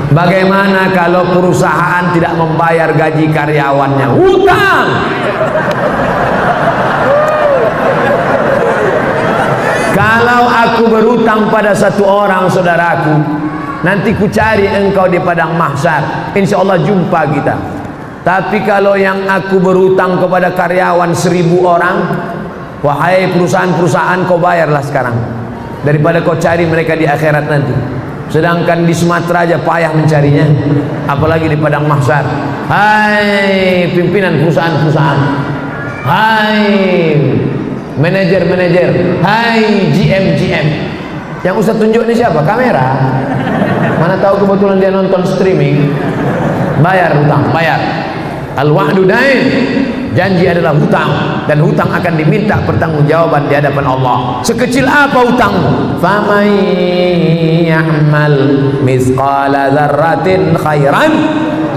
Bagaimana kalau perusahaan tidak membayar gaji karyawannya? Hutang. Kalau aku berhutang pada satu orang saudaraku, nanti ku cari engkau di padang mahsyar, insya Allah jumpa kita. Tapi kalau yang aku berhutang kepada karyawan 1000 orang, wahai perusahaan-perusahaan, kau bayarlah sekarang, daripada kau cari mereka di akhirat nanti. Sedangkan di Sumatera aja payah mencarinya, apalagi di padang mahsyar. Hai pimpinan perusahaan-perusahaan, hai manajer-manajer, hai GM. Yang Ustaz tunjuk ini siapa? Kamera. Mana tahu kebetulan dia nonton streaming. Bayar hutang, bayar. Al-wa'du dain, janji adalah hutang, dan hutang akan diminta pertanggungjawaban di hadapan Allah. Sekecil apa hutangmu? Faman ya'mal mithqala dzarratin khairan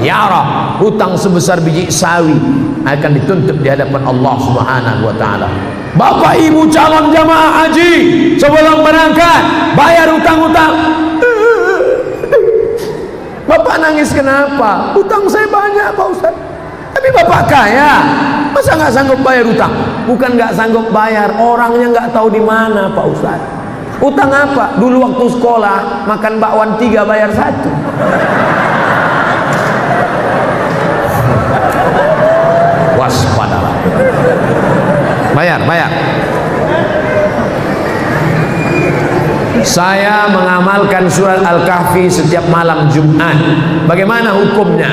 yara. Hutang sebesar biji sawi akan dituntut di hadapan Allah Subhanahu wa taala. Bapak Ibu calon jamaah haji, sebelum berangkat bayar hutang-hutang. Bapak nangis kenapa? Hutang saya banyak Pak Ustaz. Tapi Bapak kaya, masa nggak sanggup bayar hutang? Bukan nggak sanggup bayar, orangnya nggak tahu di mana Pak Ustaz. Hutang apa? Dulu waktu sekolah makan bakwan 3 bayar 1. Waspadalah. Bayar. Saya mengamalkan surat Al-Kahfi setiap malam Jumat. Bagaimana hukumnya?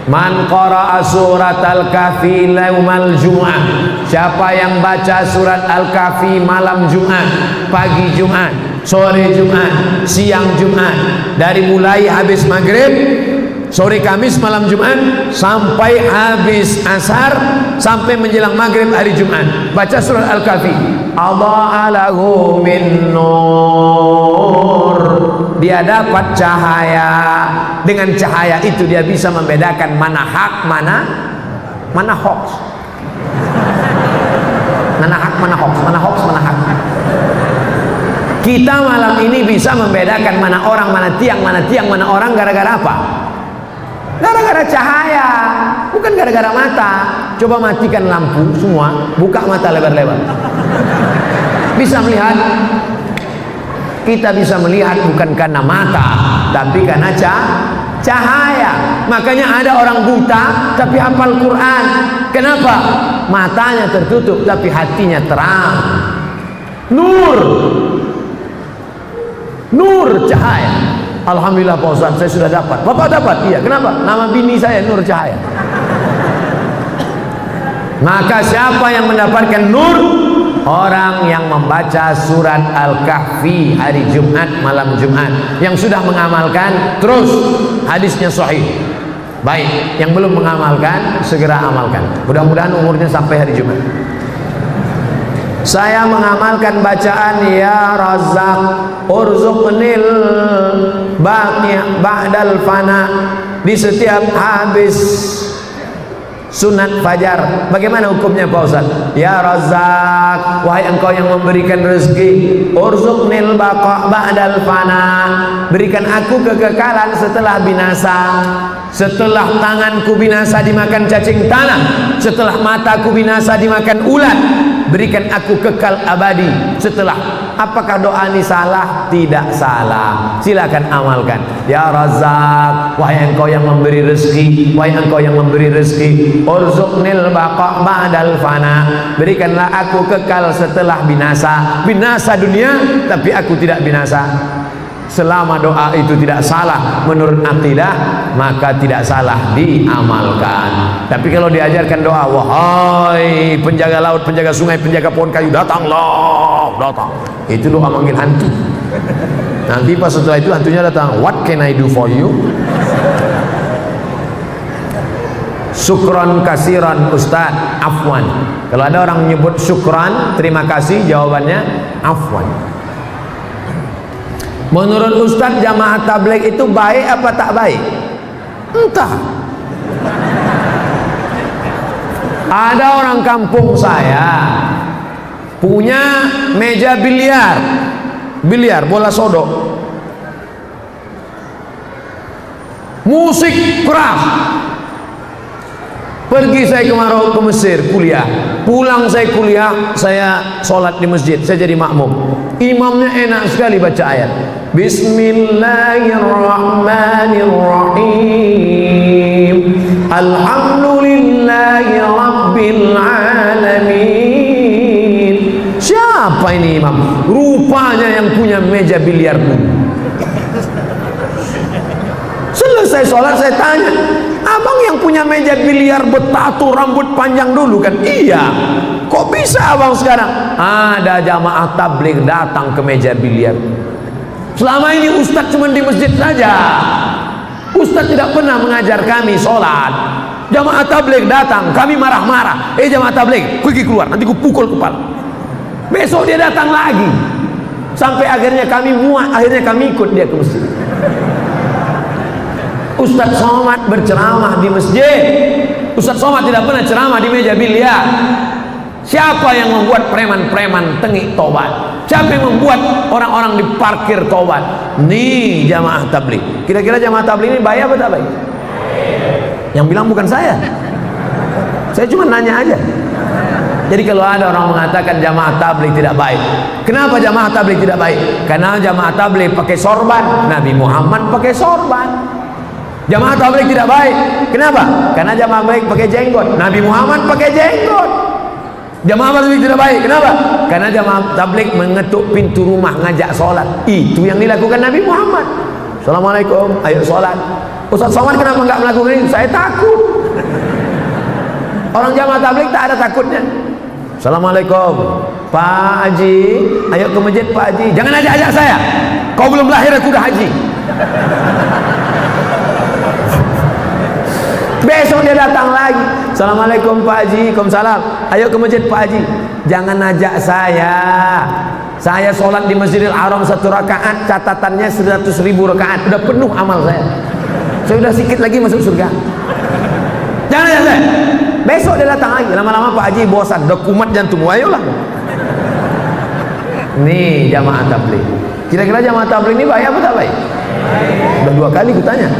Man qara'a surat Al-Kahfi yaumal Jum'ah. Siapa yang baca surat Al-Kahfi malam Jumat, pagi Jumat, sore Jumat, siang Jumat, dari mulai habis maghrib, sore Kamis, malam Jumat, sampai habis asar, sampai menjelang maghrib hari Jumat, baca surat Al-Kahfi. Allah lahu min nur. Dia dapat cahaya. Dengan cahaya itu dia bisa membedakan mana hak, mana hoax. Mana hak, mana hoax, mana hoax, mana hak. Kita malam ini bisa membedakan mana orang, mana tiang, mana orang, gara-gara apa? Gara-gara cahaya, bukan gara-gara mata. Coba matikan lampu semua, buka mata lebar-lebar. Bisa melihat. Kita bisa melihat bukan karena mata, tapi karena cahaya. Makanya ada orang buta tapi hafal Quran. Kenapa? Matanya tertutup tapi hatinya terang. Nur cahaya. Alhamdulillah Pak Ustaz, saya sudah dapat. Bapak dapat? Iya. Kenapa? Nama bini saya Nur Cahaya. Maka siapa yang mendapatkan nur? Orang yang membaca surat Al-Kahfi hari Jumat, malam Jumat, yang sudah mengamalkan terus, hadisnya sahih. Baik, yang belum mengamalkan segera amalkan. Mudah-mudahan umurnya sampai hari Jumat. Saya mengamalkan bacaan ya Razzaq urzuqnil baqi' ba'dal fana di setiap habis sunat fajar. Bagaimana hukumnya Pak Ustaz? Ya Razzaq, wahai engkau yang memberikan rezeki, urzuqnil baqa' ba'dal fana, berikan aku kekekalan setelah binasa. Setelah tanganku binasa dimakan cacing tanah, setelah mataku binasa dimakan ulat, berikan aku kekal abadi. Setelah, apakah doa ini salah? Tidak salah. Silakan amalkan. Ya Razzaq, wahai engkau yang memberi rezeki, wahai engkau yang memberi rezeki, urzuqnil baqa' ba'dal fana, berikanlah aku kekal setelah binasa. Binasa dunia tapi aku tidak binasa. Selama doa itu tidak salah menurut akidah, maka tidak salah diamalkan. Tapi kalau diajarkan doa, wahai penjaga laut, penjaga sungai, penjaga pohon kayu, datanglah, datang, itu doa manggil hantu. Nanti pas setelah itu hantunya datang, what can I do for you? Syukron kasiran Ustaz, afwan. Kalau ada orang menyebut syukran, terima kasih, jawabannya afwan. Menurut Ustaz, jamaah tabligh itu baik apa tak baik? Entah. Ada orang kampung saya punya meja biliar bola sodok. musik keras. Pergi saya ke Mesir kuliah, pulang saya kuliah, saya sholat di masjid, saya jadi makmum. Imamnya enak sekali baca ayat Bismillahirrahmanirrahim, Alhamdulillahi Rabbil Alamin. Siapa ini imam? Rupanya yang punya meja biliar dulu. Selesai sholat saya tanya, abang yang punya meja biliar bertato rambut panjang dulu kan? Iya. Kok bisa abang sekarang? Ada jamaah tabligh datang ke meja biliar. Selama ini ustadz cuma di masjid saja, ustadz tidak pernah mengajar kami sholat. Jamaah tabligh datang, kami marah-marah, jamaah tabligh pergi keluar, nanti ku pukul kepala. Besok dia datang lagi, sampai akhirnya kami muak, akhirnya kami ikut dia ke masjid. Ustadz Somad berceramah di masjid. Ustadz Somad tidak pernah ceramah di meja biliar. Siapa yang membuat preman-preman tengik tobat? Siapa yang membuat orang-orang di parkir tobat? Nih jamaah tabligh. Kira-kira jamaah tabligh ini baik apa tak baik? Yang bilang bukan saya. Saya cuma nanya aja. Jadi kalau ada orang mengatakan jamaah tabligh tidak baik, kenapa jamaah tabligh tidak baik? Karena jamaah tabligh pakai sorban, Nabi Muhammad pakai sorban. Jamaah tabligh tidak baik, kenapa? Karena jamaah baik pakai jenggot, Nabi Muhammad pakai jenggot. Jamaah tabligh tidak baik, kenapa? Karena jamaah tabligh mengetuk pintu rumah ngajak sholat. Itu yang dilakukan Nabi Muhammad. Assalamualaikum, ayo sholat. Ustaz Somad kenapa enggak melakukan ini? Saya takut. Orang jamaah tabligh tak ada takutnya. Assalamualaikum Pak Haji, ayo ke masjid Pak Haji. Jangan ajak-ajak saya, kau belum lahir aku udah haji. Besok dia datang lagi. Assalamualaikum Pak Haji. Waalaikumsalam. Ayo ke masjid Pak Haji. Jangan ajak saya. Saya sholat di Masjidil Haram 1 rakaat, catatannya 100.000 rakaat. Udah penuh amal saya. Saya udah sedikit lagi masuk surga. Jangan ajak saya. Besok dia datang lagi. Lama-lama Pak Haji bosan, udah kumat jantung. Ayolah. Nih jamaah tabligh. Kira-kira jamaah tabligh ini baik apa tak baik? Udah 2 kali kutanya.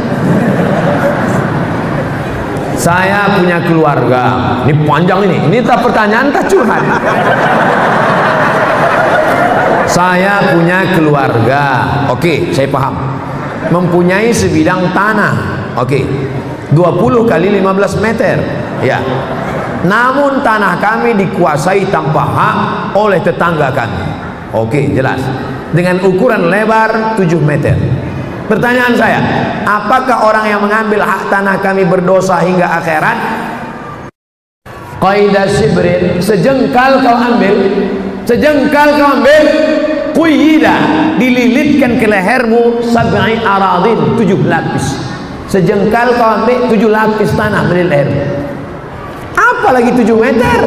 Saya punya keluarga. Ini panjang ini. Ini tak pertanyaan tak curhat. Saya punya keluarga. Oke, saya paham. Mempunyai sebidang tanah. Oke. 20 kali 15 meter. Ya. Namun tanah kami dikuasai tanpa hak oleh tetangga kami. Oke, jelas. Dengan ukuran lebar 7 meter. Pertanyaan saya, apakah orang yang mengambil hak tanah kami berdosa hingga akhirat? Qaidah sibrin, sejengkal kau ambil, sejengkal kau ambil, quyida, dililitkan ke lehermu 7 aradin, 7 lapis. Sejengkal kau ambil 7 lapis tanah melilit lehermu. Apalagi 7 meter?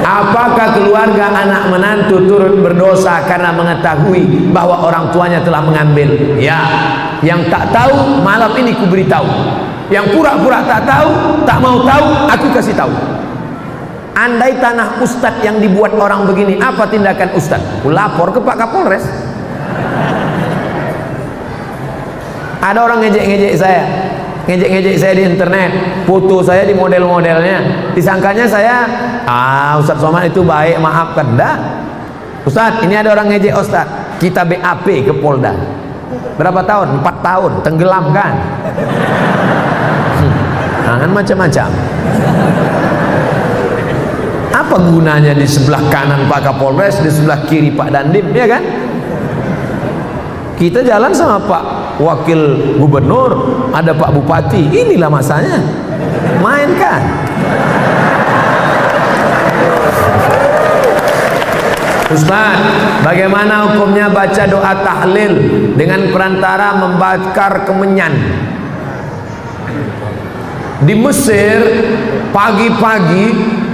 Apakah keluarga anak menantu turut berdosa karena mengetahui bahwa orang tuanya telah mengambil? Ya, yang tak tahu malam ini ku beritahu. Yang pura-pura tak tahu, tak mau tahu, aku kasih tahu. Andai tanah ustadz yang dibuat orang begini, apa tindakan ustadz? Ku lapor ke Pak Kapolres. Ada orang ngejek-ngejek saya. Ngejek-ngejek saya di internet, foto saya di model-modelnya, disangkanya saya Ustadz Somad itu baik, maafkan. Dah Ustadz, ini ada orang ngejek Ustadz, kita BAP ke Polda. Berapa tahun? 4 tahun, tenggelam kan? Kan macam-macam. Apa gunanya di sebelah kanan Pak Kapolres, di sebelah kiri Pak Dandim, ya kan? Kita jalan sama Pak Wakil Gubernur, ada Pak Bupati, inilah masanya. Main kan? Ustaz, bagaimana hukumnya baca doa tahlil dengan perantara membakar kemenyan? Di Mesir pagi-pagi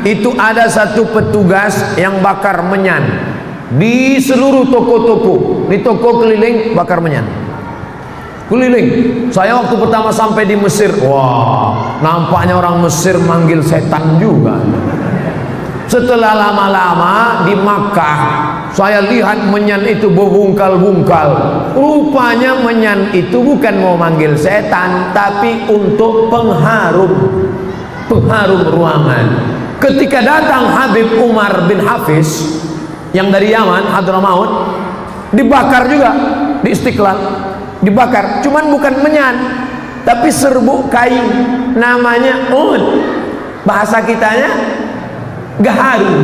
itu ada satu petugas yang bakar menyan di seluruh toko-toko, di toko keliling bakar menyan. Keliling. Saya waktu pertama sampai di Mesir, wah, nampaknya orang Mesir manggil setan juga. Setelah lama-lama di Makkah, Saya lihat menyan itu berbungkal-bungkal. Rupanya menyan itu bukan mau manggil setan, tapi untuk pengharum ruangan. Ketika datang Habib Umar bin Hafiz yang dari Yaman, Hadramaut, dibakar juga di Istiqlal, dibakar. Cuman bukan menyan, tapi serbuk kain, namanya ud. Bahasa kitanya gaharu.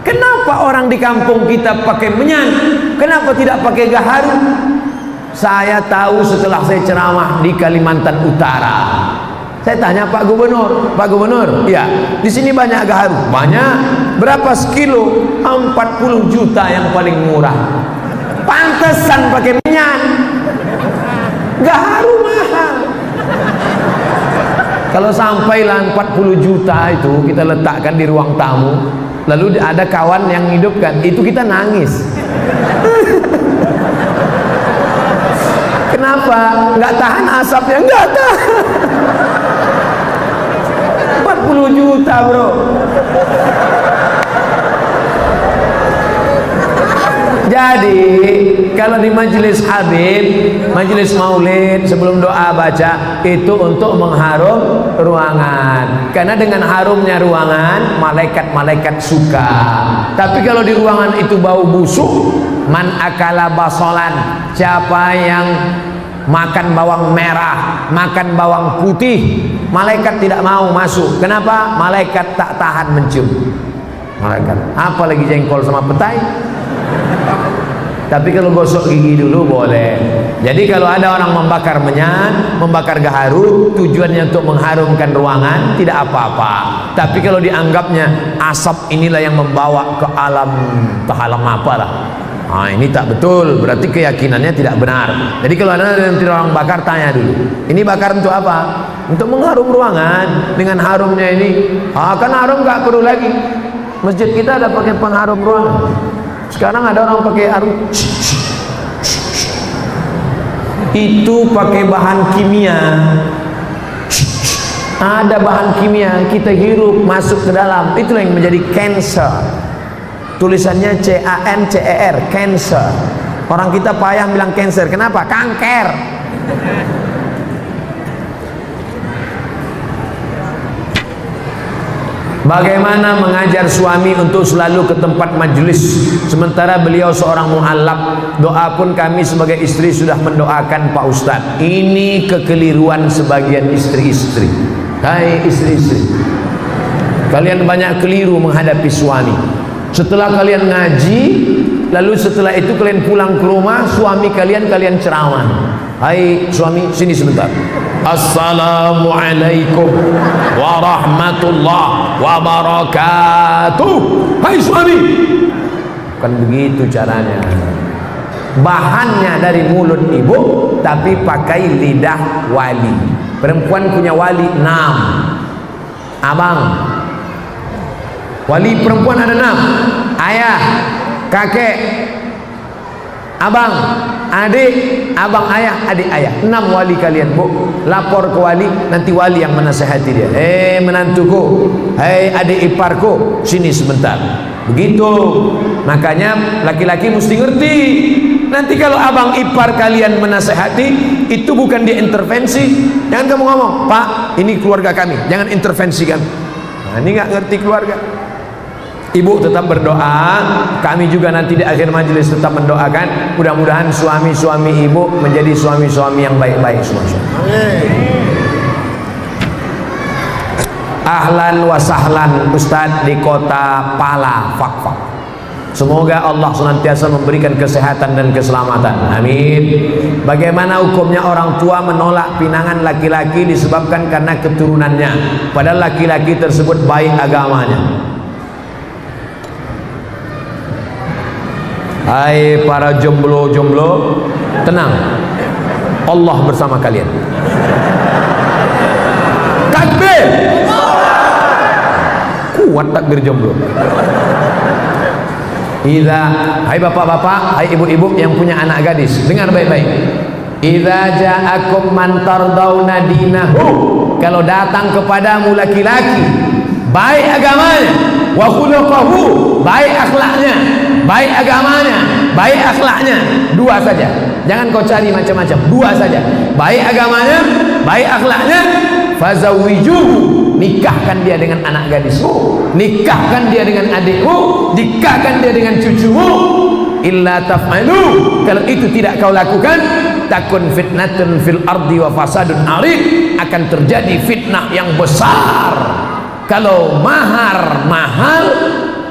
Kenapa orang di kampung kita pakai menyan? Kenapa tidak pakai gaharu? Saya tahu setelah saya ceramah di Kalimantan Utara. Saya tanya Pak Gubernur, Pak Gubernur, ya, di sini banyak gaharu. Banyak. Berapa sekilo? 40 juta yang paling murah. Pantesan pakai menyan. Gaharu mahal. Kalau sampailah 40 juta itu kita letakkan di ruang tamu, lalu ada kawan yang hidupkan, itu kita nangis. Kenapa? Nggak tahan asapnya, nggak tahan. 40 juta bro. Jadi kalau di majelis Habib, majelis maulid, sebelum doa baca itu untuk mengharum ruangan, karena dengan harumnya ruangan malaikat-malaikat suka. Tapi kalau di ruangan itu bau busuk, man akala basolan, siapa yang makan bawang merah, makan bawang putih, malaikat tidak mau masuk. Kenapa? Malaikat tak tahan mencium. Malaikat apalagi jengkol sama petai. Tapi kalau gosok gigi dulu boleh. Jadi kalau ada orang membakar menyan, membakar gaharu, tujuannya untuk mengharumkan ruangan, tidak apa-apa. Tapi kalau dianggapnya asap inilah yang membawa ke alam apalah, nah ini tak betul, berarti keyakinannya tidak benar. Jadi kalau ada nanti orang bakar, tanya dulu, ini bakar untuk apa? Untuk mengharum ruangan. Dengan harumnya ini, kan harum gak perlu lagi. Masjid kita ada pakai pengharum ruangan. Sekarang ada orang pakai harum, itu pakai bahan kimia. Ada bahan kimia, kita hirup masuk ke dalam, itulah yang menjadi cancer. Tulisannya C-A-N-C-E-R, cancer. Orang kita payah bilang cancer, kenapa? Kanker. Bagaimana mengajar suami untuk selalu ke tempat majelis sementara beliau seorang mu'allab? Doa pun kami sebagai istri sudah mendoakan Pak Ustadz. Ini kekeliruan sebagian istri-istri. Hai istri-istri, kalian banyak keliru menghadapi suami. Setelah kalian ngaji, lalu setelah itu kalian pulang ke rumah, suami kalian ceramah. Hai suami, sini sebentar. Assalamualaikum warahmatullahi wabarakatuh. Hai suami, bukan begitu caranya. Bahannya dari mulut ibu, tapi pakai lidah wali. Perempuan punya wali 6. Abang, wali perempuan ada 6. Ayah, kakek, abang, adik, abang ayah, adik ayah. 6 wali kalian bu. Lapor ke wali, nanti wali yang menasehati dia. Menantuku, adik iparku, sini sebentar. Begitu. Makanya laki-laki mesti ngerti. Nanti kalau abang ipar kalian menasehati, itu bukan dia intervensi. Jangan kamu ngomong, Pak, ini keluarga kami, jangan intervensi kami. Nah, ini nggak ngerti keluarga. Ibu tetap berdoa, kami juga nanti di akhir majelis tetap mendoakan, mudah-mudahan suami-suami ibu menjadi suami-suami yang baik-baik semua. Ahlan wa sahlan Ustadz di kota Pala, Fakfak. Semoga Allah senantiasa memberikan kesehatan dan keselamatan. Amin. Bagaimana hukumnya orang tua menolak pinangan laki-laki disebabkan karena keturunannya, padahal laki-laki tersebut baik agamanya? Hai para jomblo-jomblo, tenang, Allah bersama kalian. Takbir, kuat takbir jomblo. Hai bapak-bapak, hai ibu-ibu yang punya anak gadis, dengar baik-baik. Idza ja'akum man tardawna dinahu, kalau datang kepadamu laki-laki baik agamanya wa khuluquhu, baik akhlaknya, baik agamanya, baik akhlaknya. Dua saja, jangan kau cari macam-macam, dua saja, baik agamanya, baik akhlaknya. Fazawwijuhu, nikahkan dia dengan anak gadismu, nikahkan dia dengan adikmu, nikahkan dia dengan cucumu. Illa taf'alu, kalau itu tidak kau lakukan, takun fitnatun fil ardi wa fasadun arid, akan terjadi fitnah yang besar. Kalau mahar mahal,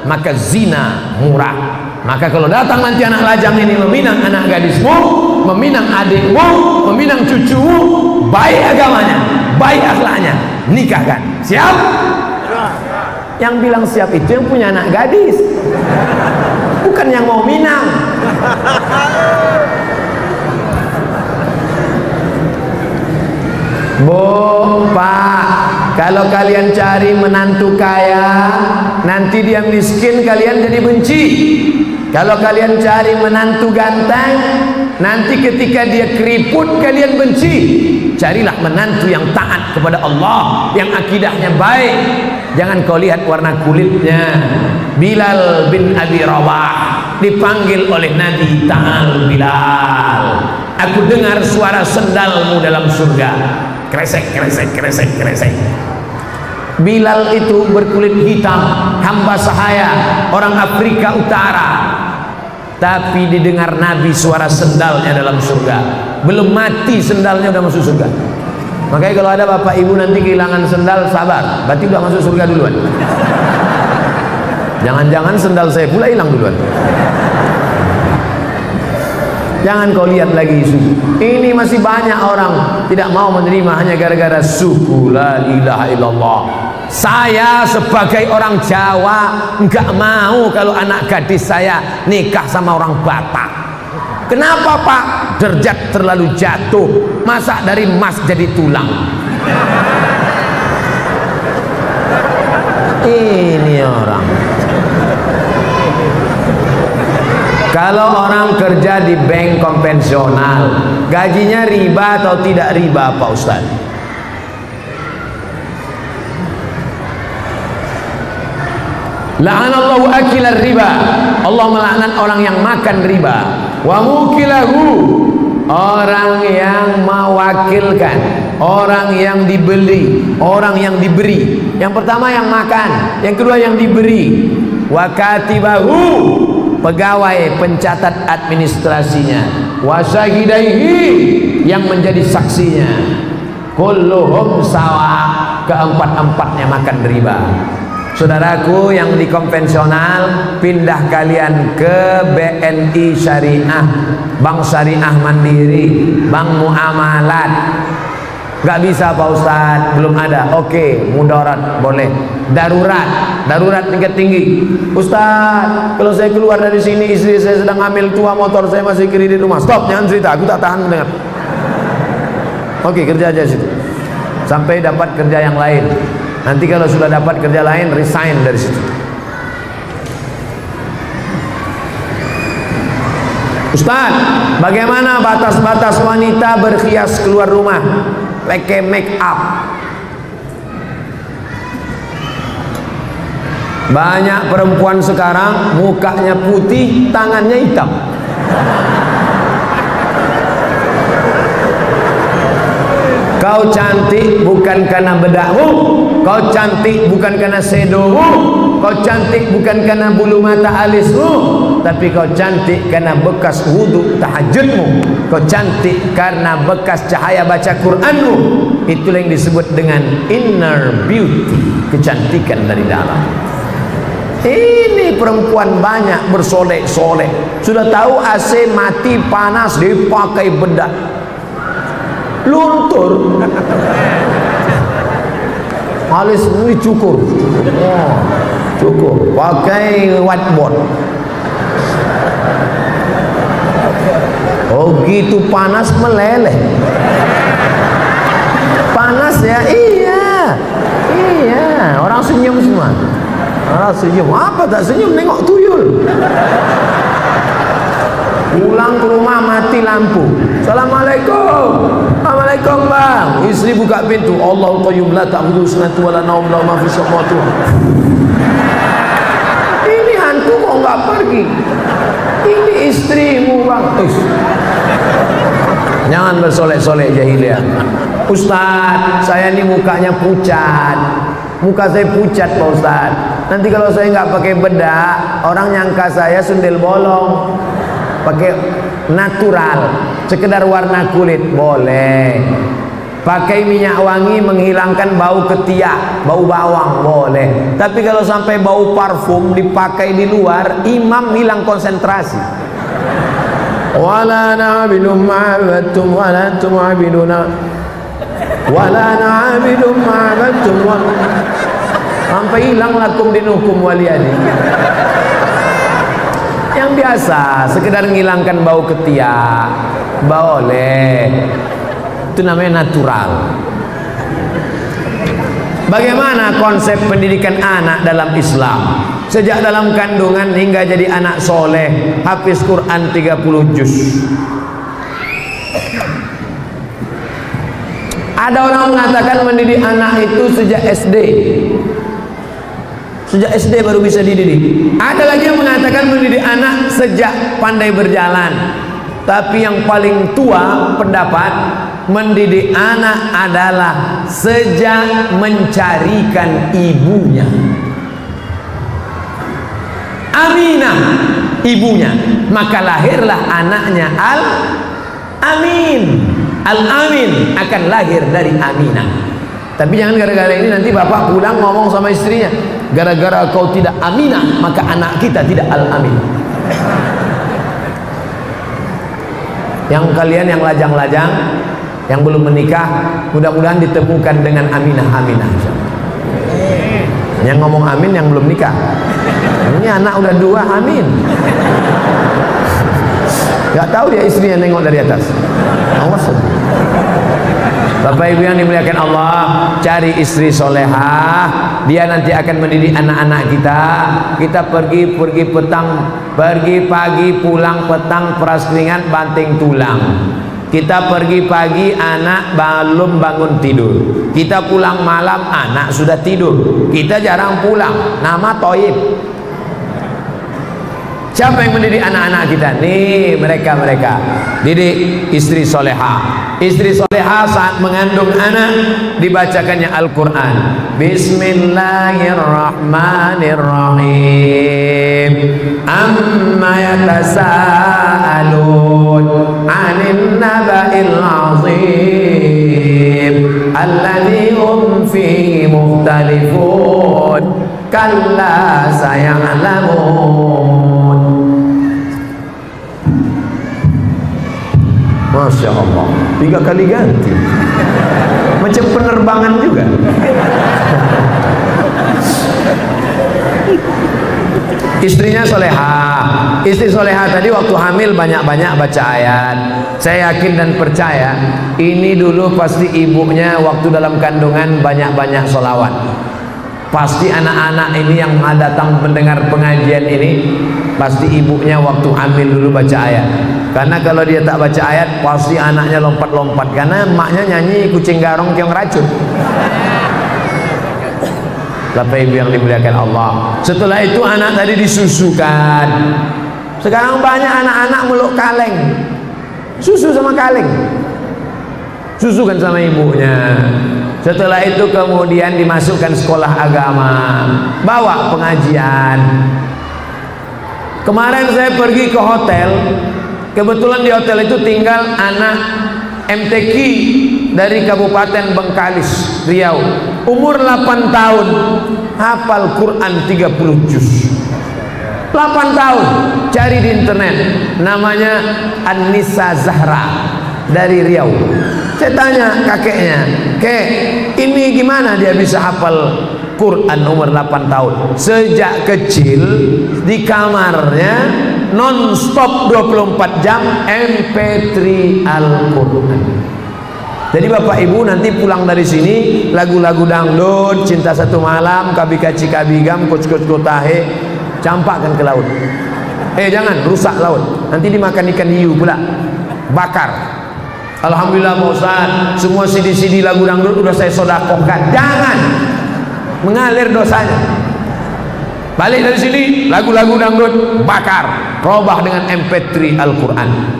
maka zina murah. Maka kalau datang nanti anak lajang ini meminang anak gadismu, meminang adikmu, meminang cucumu, baik agamanya, baik akhlaknya, nikahkan. Siap? Yang bilang siap itu yang punya anak gadis, bukan yang mau minang. Bu, Pak, kalau kalian cari menantu kaya, nanti dia miskin, kalian jadi benci. Kalau kalian cari menantu ganteng, nanti ketika dia keriput, kalian benci. Carilah menantu yang taat kepada Allah, yang akidahnya baik. Jangan kau lihat warna kulitnya. Bilal bin Abi Rawah dipanggil oleh Nabi, "Ta'al Bilal, aku dengar suara sendalmu dalam surga." Kresek, kresek, kresek, kresek. Bilal itu berkulit hitam, hamba sahaya, orang Afrika Utara. Tapi didengar Nabi suara sendalnya dalam surga. Belum mati sendalnya udah masuk surga. Makanya kalau ada bapak ibu nanti kehilangan sendal, sabar, berarti udah masuk surga duluan. Jangan-jangan sendal saya pula hilang duluan. Jangan kau lihat lagi suku. Ini masih banyak orang tidak mau menerima hanya gara-gara suku la ilaha illallah. Saya sebagai orang Jawa enggak mau kalau anak gadis saya nikah sama orang Batak. Kenapa, Pak? Derajat terlalu jatuh. Masa dari emas jadi tulang? Ini orang. Kalau orang kerja di bank konvensional, gajinya riba atau tidak riba, Pak Ustaz? La'anallahu akilar riba. Allah melaknat orang yang makan riba. Wa mukilahu, orang yang mewakilkan, orang yang dibeli, orang yang diberi. Yang pertama yang makan, yang kedua yang diberi. Wa katibahu, pegawai pencatat administrasinya. Wa syahidaihi, yang menjadi saksinya. Kulluhum sawa, keempat-empatnya makan riba. Saudaraku yang di konvensional, pindah kalian ke BNI Syariah, Bank Syariah Mandiri, Bank Muamalat. Gak bisa Pak Ustadz, belum ada. Oke, mudarat boleh. Darurat tingkat tinggi. Ustadz, kalau saya keluar dari sini, istri saya sedang hamil tua, motor saya masih kredit rumah. Stop, jangan cerita, aku tak tahan mendengar. Oke, kerja aja situ sampai dapat kerja yang lain. Nanti kalau sudah dapat kerja lain, resign dari situ. Ustaz, bagaimana batas-batas wanita berhias keluar rumah, pakai make up? Banyak perempuan sekarang mukanya putih, tangannya hitam. Kau cantik bukan karena bedakmu, kau cantik bukan karena sedomu, kau cantik bukan karena bulu mata alismu, tapi kau cantik karena bekas wudhu tahajudmu, kau cantik karena bekas cahaya baca Quranmu. Itulah yang disebut dengan inner beauty, kecantikan dari dalam. Ini perempuan banyak bersolek-solek, sudah tahu AC mati panas dipakai bedak, luntur, alis ini cukur, cukur, pakai whiteboard. Oh gitu panas meleleh, panas ya, iya, orang senyum semua, orang senyum, apa tak senyum, nengok tuyul. Pulang ke rumah mati lampu. Assalamualaikum. Assalamualaikum bang. Istri buka pintu. Allahu qayyum la ta'khudhuhu sinatun wa la nawm lahu ma fis samawati. anakku kok nggak pergi? Ini istrimu bang. Jangan bersolek-solek jahiliyah. Ustaz, saya ini mukanya pucat. Muka saya pucat Pak Ustaz. Nanti kalau saya nggak pakai bedak, orang nyangka saya sundel bolong. Pakai natural, sekedar warna kulit boleh. Pakai minyak wangi menghilangkan bau ketiak, bau bawang boleh. Tapi kalau sampai bau parfum dipakai di luar, imam hilang konsentrasi. Wala na'budu ma'abattum wala tu'abiduna wala na'budu ma'abattum sampai hilang lakum dinukum waliyadi. Yang biasa sekedar menghilangkan bau ketiak boleh, itu namanya natural. Bagaimana konsep pendidikan anak dalam Islam? Sejak dalam kandungan hingga jadi anak soleh, hafiz Quran 30 juz. Ada orang mengatakan mendidik anak itu sejak SD. Sejak SD baru bisa dididik. Ada lagi yang mengatakan mendidik anak sejak pandai berjalan. Tapi yang paling tua pendapat, mendidik anak adalah sejak mencarikan ibunya. Aminah ibunya, maka lahirlah anaknya Al-Amin. Al-Amin akan lahir dari Aminah. Tapi jangan gara-gara ini nanti bapak pulang ngomong sama istrinya, gara-gara kau tidak Aminah maka anak kita tidak Al-Amin. Yang kalian yang lajang-lajang, yang belum menikah, mudah-mudahan ditemukan dengan Aminah. Yang ngomong amin yang belum nikah. Ini anak udah 2, amin. Gak tahu dia istrinya nengok dari atas. Awas. Bapak ibu yang dimuliakan Allah, cari istri solehah. Dia nanti akan mendidik anak-anak kita. Kita pergi petang, pergi pagi, pulang petang, peras keringat, banting tulang. Kita pergi pagi, anak belum bangun tidur. Kita pulang malam, anak sudah tidur. Kita jarang pulang, nama Toib. Siapa yang mendidik anak-anak kita? Nih mereka. Didik istri soleha. Istri soleha saat mengandung anak dibacakannya Al-Quran. Bismillahirrahmanirrahim. Amma yatasaalun 'anil naba'il 'azim alladzi hum fihi mukhtalifun. Kalla saya'lamun. Masya Allah, 3 kali ganti, macam penerbangan juga. Istrinya soleha. Istri soleha tadi waktu hamil banyak-banyak baca ayat. Saya yakin dan percaya ini dulu pasti ibunya waktu dalam kandungan banyak-banyak sholawat. Pasti anak-anak ini yang datang mendengar pengajian ini, pasti ibunya waktu hamil dulu baca ayat. Karena kalau dia tak baca ayat, pasti anaknya lompat-lompat. Karena emaknya nyanyi kucing garong keong racun. Bapak ibu yang dimuliakan Allah. Setelah itu anak tadi disusukan. Sekarang banyak anak-anak meluk kaleng, susu sama kaleng, susukan sama ibunya. Setelah itu kemudian dimasukkan sekolah agama, bawa pengajian. Kemarin saya pergi ke hotel, kebetulan di hotel itu tinggal anak MTQ dari Kabupaten Bengkalis, Riau, umur 8 tahun, hafal Quran 30 juz. 8 tahun, cari di internet, namanya An-Nisa Zahra dari Riau. Saya tanya kakeknya, "Kek, ini gimana dia bisa hafal Quran umur 8 tahun?" Sejak kecil di kamarnya non-stop 24 jam MP3 Al-Quran. Jadi bapak ibu nanti pulang dari sini lagu-lagu dangdut, Cinta Satu Malam, Kabikaci Kabigam, Kuc-kuc Kotahe, campakkan ke laut. Jangan rusak laut, nanti dimakan ikan hiu pula, bakar. Alhamdulillah Pak Ustaz, semua CD-CD lagu dangdut udah saya sodakohkan. Jangan, mengalir dosanya. Balik dari sini, lagu-lagu dangdut bakar, robah dengan MP3 Al-Quran.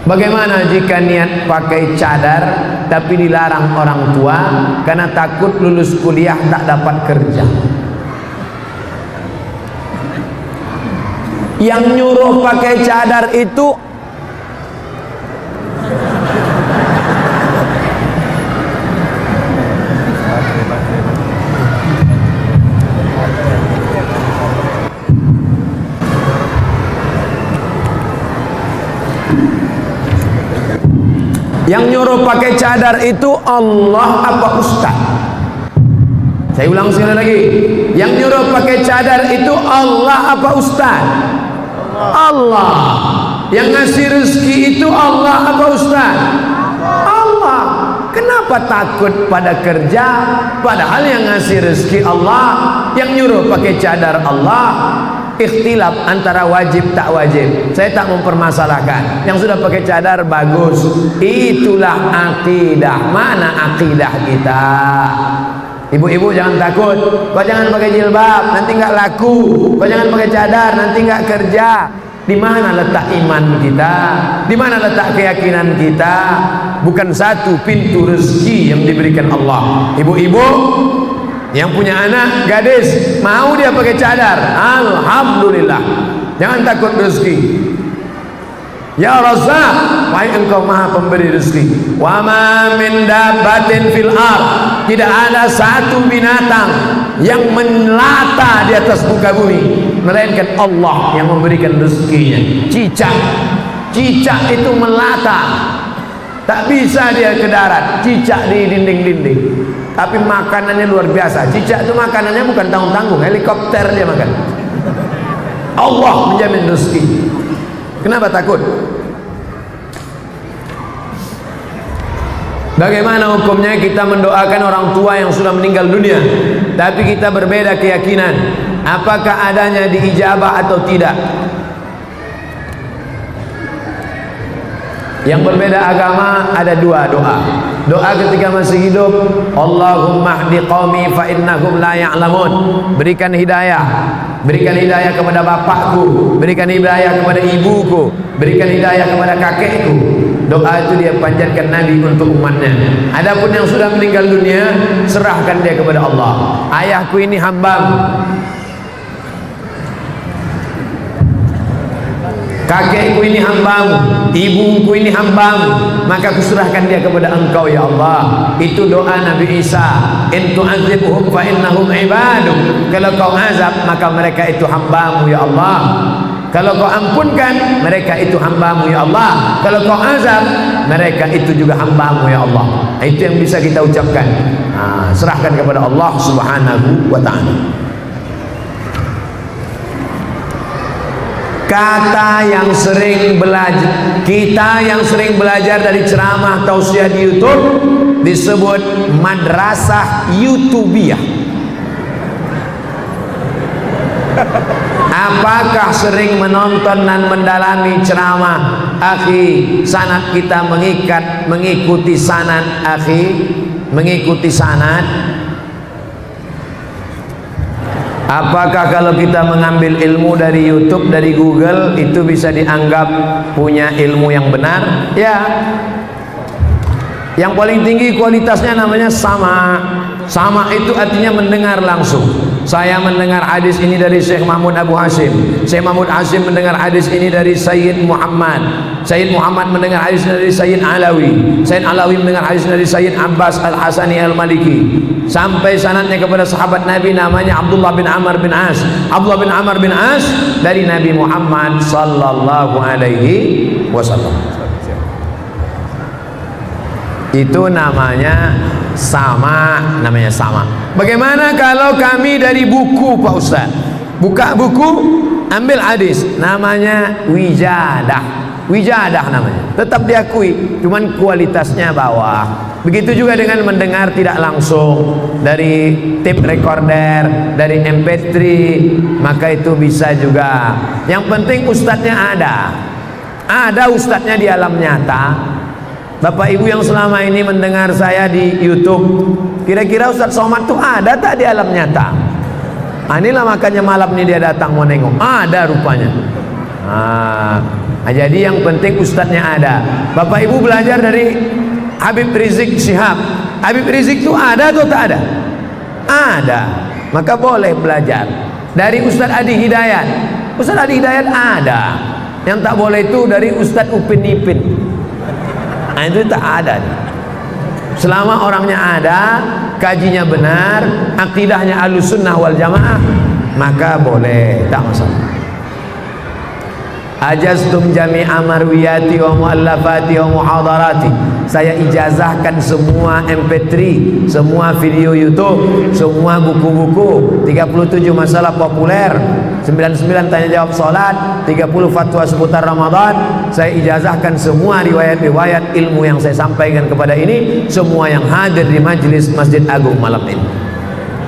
Bagaimana jika niat pakai cadar tapi dilarang orang tua karena takut lulus kuliah tak dapat kerja? Yang nyuruh pakai cadar itu Allah apa ustaz? Saya ulang sekali lagi, yang nyuruh pakai cadar itu Allah apa ustaz? Allah. Yang ngasih rezeki itu Allah apa ustaz? Allah. Kenapa takut pada kerja padahal yang ngasih rezeki Allah, yang nyuruh pakai cadar Allah? Ikhtilaf antara wajib tak wajib, saya tak mempermasalahkan. Yang sudah pakai cadar bagus, itulah akidah. Mana akidah kita? Ibu-ibu jangan takut, kau jangan pakai jilbab nanti nggak laku, kau jangan pakai cadar nanti nggak kerja. Di mana letak iman kita? Di mana letak keyakinan kita? Bukan satu pintu rezeki yang diberikan Allah. Ibu-ibu yang punya anak gadis, mau dia pakai cadar, alhamdulillah, jangan takut rezeki. Ya Razzaq, wahai engkau maha pemberi rezeki. Wa ma min dabbatin fil ard, tidak ada satu binatang yang melata di atas muka bumi melainkan Allah yang memberikan rezekinya. Cicak itu melata, tak bisa dia ke darat. Cicak di dinding-dinding, tapi makanannya luar biasa. Cicak itu makanannya bukan tanggung-tanggung, helikopter dia makan. Allah menjamin rezeki. Kenapa takut? Bagaimana hukumnya kita mendoakan orang tua yang sudah meninggal dunia, tapi kita berbeda keyakinan? Apakah adanya diijabah atau tidak? Yang berbeda agama ada dua doa. Doa ketika masih hidup, Allahumma hdi qaumi fa innahum la ya'lamun. Berikan hidayah. Berikan hidayah kepada bapakku, berikan hidayah kepada ibuku, berikan hidayah kepada kakekku. Doa itu dia panjatkan Nabi untuk umatnya. Adapun yang sudah meninggal dunia, serahkan dia kepada Allah. Ayahku ini hambamu, kakekku ini hambamu, ibuku ini hambamu, maka kuserahkan dia kepada engkau ya Allah. Itu doa Nabi Isa, in tu'adzibhum fa innahum ibaduk. Kalau kau azab maka mereka itu hambamu ya Allah. Kalau kau ampunkan mereka itu hambamu ya Allah. Kalau kau azab mereka itu juga hambamu ya Allah. Itu yang bisa kita ucapkan. Serahkan kepada Allah Subhanahu wa ta'ala. Kata yang sering belajar, kita yang sering belajar dari ceramah tausiah di YouTube disebut madrasah YouTubiah. Apakah sering menonton dan mendalami ceramah? Akhi, sanad kita mengikuti sanad, akhi, mengikuti sanad. Apakah kalau kita mengambil ilmu dari YouTube, dari Google, itu bisa dianggap punya ilmu yang benar? Ya. Yang paling tinggi kualitasnya namanya sama. Sama itu artinya mendengar langsung. Saya mendengar hadis ini dari Syekh Mahmud Abu Hashim. Syekh Mahmud Hashim mendengar hadis ini dari Sayyid Muhammad. Sayyid Muhammad mendengar hadis dari Sayyid Alawi. Sayyid Alawi mendengar hadis dari Sayyid Abbas Al-Hasani Al-Maliki. Sampai sanadnya kepada sahabat Nabi namanya Abdullah bin Amr bin As. Abdullah bin Amr bin As dari Nabi Muhammad sallallahu alaihi wasallam. Itu namanya sama, namanya sama. Bagaimana kalau kami dari buku Pak Ustaz? Buka buku, ambil hadis, namanya wijadah. Wijadah namanya, tetap diakui, cuman kualitasnya bawah. Begitu juga dengan mendengar tidak langsung dari tape recorder, dari MP3, maka itu bisa juga. Yang penting ustadznya ada ustadznya di alam nyata. Bapak Ibu yang selama ini mendengar saya di YouTube, Kira-kira Ustaz Somad tuh ada tak di alam nyata? Inilah makanya malam ini dia datang mau nengok. Ada rupanya. Jadi yang penting ustadznya ada. Bapak Ibu belajar dari Habib Rizik Syihab. Habib Rizik itu ada atau tak ada? Ada. Maka boleh belajar dari Ustadz Adi Hidayat. Ustadz Adi Hidayat ada. Yang tak boleh itu dari Ustadz Upin Ipin. Itu tak ada. Selama orangnya ada, kajinya benar, akidahnya Ahlussunnah wal Jamaah, maka boleh, tak masalah. Ajaztum jami'a marwiyati wa muallafati wa muhadarati. Saya ijazahkan semua MP3, semua video YouTube, semua buku-buku, 37 masalah populer, 99 tanya jawab salat, 30 fatwa seputar Ramadan. Saya ijazahkan semua riwayat-riwayat ilmu yang saya sampaikan kepada ini, semua yang hadir di majelis Masjid Agung malam ini.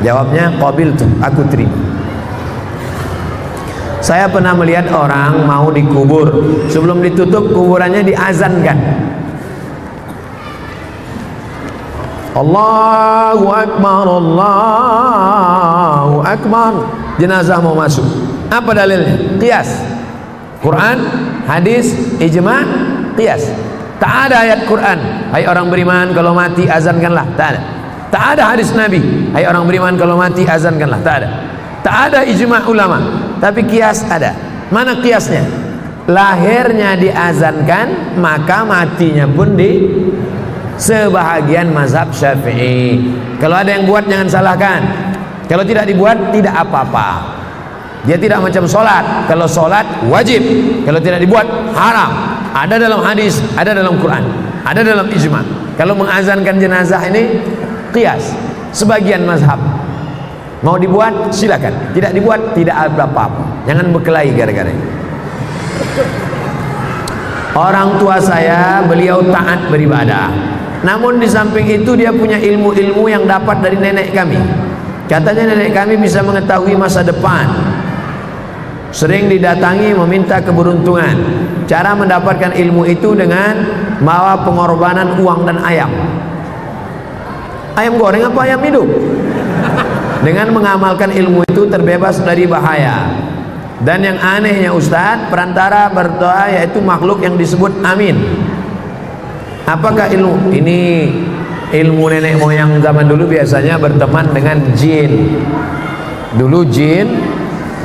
Jawabnya qabiltu, aku terima. Saya pernah melihat orang mau dikubur, sebelum ditutup kuburannya diazankan. Allahu Akbar, Allahu Akbar. Jenazah mau masuk. Apa dalilnya? Qiyas. Quran, hadis, ijma', qiyas. Tak ada ayat Quran, hai orang beriman kalau mati azankanlah. Tak ada. Tak ada hadis Nabi, hai orang beriman kalau mati azankanlah. Tak ada. Tak ada ijma' ulama, tapi qiyas ada. Mana qiyasnya? Lahirnya diazankan, maka matinya pun di sebahagian mazhab Syafi'i. Kalau ada yang buat jangan salahkan. Kalau tidak dibuat tidak apa-apa. Dia tidak macam sholat. Kalau sholat wajib, kalau tidak dibuat haram. Ada dalam hadis, ada dalam Quran, ada dalam ijma'. Kalau mengazankan jenazah ini qiyas, sebagian mazhab. Mau dibuat silakan, tidak dibuat tidak ada apa-apa. Jangan berkelahi gara-gara ini. Orang tua saya beliau taat beribadah, namun di samping itu dia punya ilmu-ilmu yang dapat dari nenek kami. Katanya nenek kami bisa mengetahui masa depan. Sering didatangi meminta keberuntungan. Cara mendapatkan ilmu itu dengan bawa pengorbanan uang dan ayam. Ayam goreng apa ayam hidup? Dengan mengamalkan ilmu itu terbebas dari bahaya. Dan yang anehnya Ustadz, perantara berdoa yaitu makhluk yang disebut amin. Apakah ilmu? Ini ilmu nenek moyang zaman dulu biasanya berteman dengan jin. Dulu jin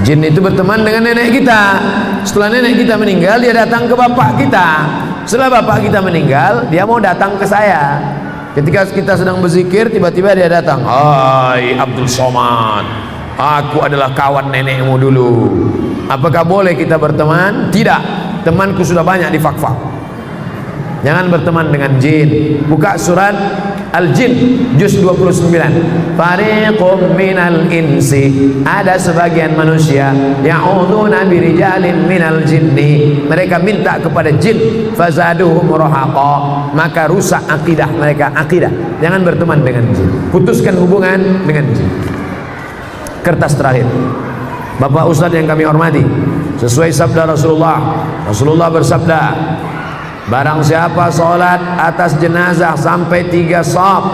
itu berteman dengan nenek kita. Setelah nenek kita meninggal, dia datang ke bapak kita. Setelah bapak kita meninggal, dia mau datang ke saya. Ketika kita sedang berzikir, tiba-tiba dia datang. Hai Abdul Somad, aku adalah kawan nenekmu dulu. Apakah boleh kita berteman? Tidak. Temanku sudah banyak di fak-fak. Jangan berteman dengan jin. Buka surat Al-Jin juz 29. Fariqum minal insi, ada sebagian manusia ya'uduna birijalin minal jinni, mereka minta kepada jin, fazaduhum rahaqa, maka rusak akidah mereka. Akidah, jangan berteman dengan jin, putuskan hubungan dengan jin. Kertas terakhir, Bapak Ustadz yang kami hormati, sesuai sabda Rasulullah bersabda, barang siapa sholat atas jenazah sampai 3 shaf,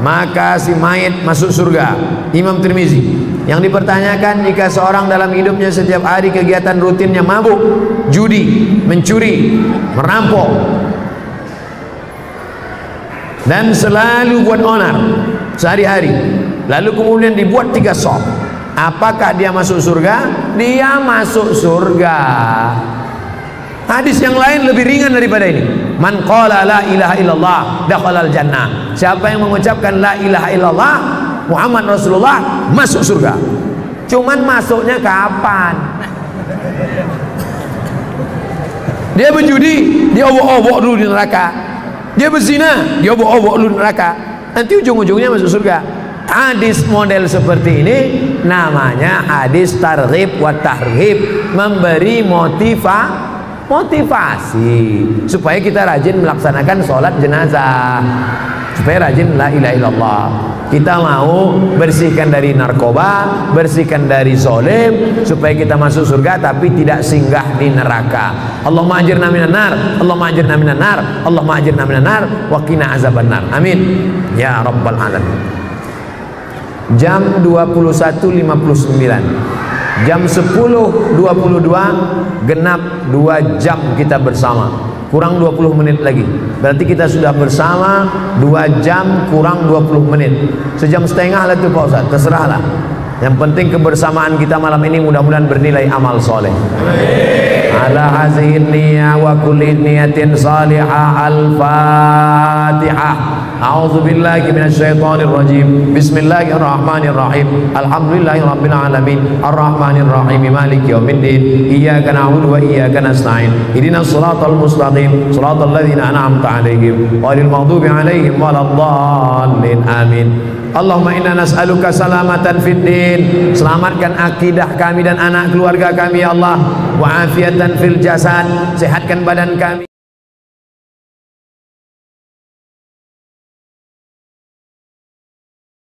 maka si mayit masuk surga. Imam Tirmizi. Yang dipertanyakan, jika seorang dalam hidupnya setiap hari kegiatan rutinnya mabuk, judi, mencuri, merampok, dan selalu buat onar sehari-hari, lalu kemudian dibuat 3 shaf, apakah dia masuk surga? Dia masuk surga. Hadis yang lain lebih ringan daripada ini. Man qala la ilaha illallah dakhalal jannah. Siapa yang mengucapkan la ilaha illallah Muhammad Rasulullah masuk surga. Cuman masuknya kapan? Dia berjudi, dia obok-obok dulu di neraka. Dia berzina, dia obok-obok dulu di neraka. Nanti ujung-ujungnya masuk surga. Hadis model seperti ini namanya hadis targhib wa tarhib, memberi motivasi supaya kita rajin melaksanakan sholat jenazah, supaya rajin la ilaha illallah. Kita mau bersihkan dari narkoba, bersihkan dari zalim, supaya kita masuk surga tapi tidak singgah di neraka. Allahumma ajirna minan nar, Allahumma ajirna minan nar, Allahumma ajirna minan nar wa qina azaban nar. Amin ya rabbal alamin. jam 21.59. Jam 10.22 genap 2 jam kita bersama, kurang 20 menit lagi. Berarti kita sudah bersama 2 jam kurang 20 menit. Sejam setengah lah itu Pak Ustaz, terserahlah. Yang penting kebersamaan kita malam ini mudah-mudahan bernilai amal soleh. Ala hazihin niyah wa kulli niyatin salihah. Al-Fatihah. A'udzu billahi minasyaitonir rajim. Bismillahirrahmanirrahim. Alhamdulillahirabbil alamin. Arrahmanir rahim. Maliki yaumiddin. Iyyaka na'budu wa iyyaka nasta'in. Ihdinas shiratal mustaqim. Shiratal ladzina an'amta 'alaihim ghairil maghdubi 'alaihim waladdallin. Amin. Allahumma inna nas'aluka salamatan fid din. Selamatkan akidah kami dan anak keluarga kami ya Allah. Wa afiatan fil jasad. Sehatkan badan kami.